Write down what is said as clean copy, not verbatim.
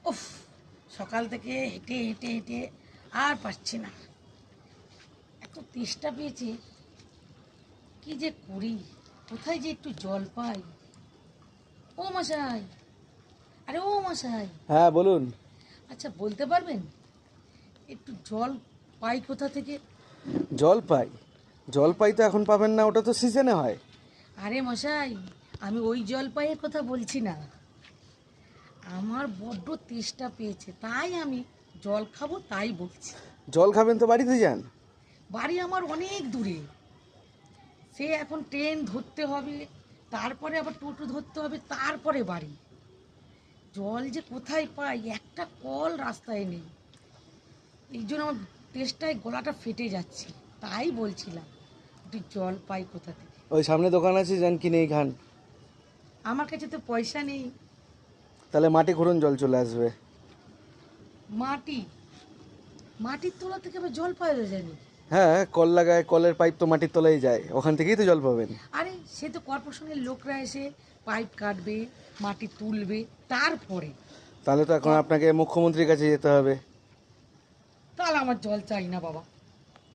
উফ, সকাল থেকে হেঁটে হেঁটে হেঁটে আর পারছি না, এত তেষ্টা পেয়েছে। কি যে করি, কোথায় যে একটু জল পাই। ও মশাই, আরে ও মশাই, হ্যাঁ বলুন। আচ্ছা বলতে পারবেন একটু জল পাই কোথা থেকে? জলপাই? জলপাই তো এখন পাবেন না, ওটা তো সিজনে হয়। আরে মশাই, আমি ওই জল পাইয়ের কথা বলছি না। আমার বড্ড তেষ্টা পেয়েছে, তাই আমি জল খাবো তাই বলছি। জল খাবেন তো বাড়িতে যান। বাড়ি আমার অনেক দূরে, সে এখন ট্রেন ধরতে হবে, তারপরে আবার টোটো ধরতে হবে, তারপরে বাড়ি। জল যে কোথায় পাই, একটা কল রাস্তায় নেই। এই জন্য আমার তেষ্টায় গলাটা ফেটে যাচ্ছে, তাই বলছিলাম একটু জল পাই কোথা থেকে। ওই সামনে দোকান আছে, যান কিনেই খান। আমার কাছে তো পয়সা নেই। তাহলে মাটি খুঁড়ুন, জল চলে আসবে। মাটি? মাটির তলা থেকে আবার জল পাওয়া যায়নি? হ্যাঁ, কল লাগায়, কলের পাইপ তো মাটির তলায় যায়, ওখান থেকেই তো জল পাবেন। আরে সে তো কর্পোরেশনের লোকরা এসে পাইপ কাটবে, মাটি তুলবে, তারপরে। তাহলে তো এখন আপনাকে মুখ্যমন্ত্রীর কাছে যেতে হবে। তাহলে আমার জল চাই না বাবা।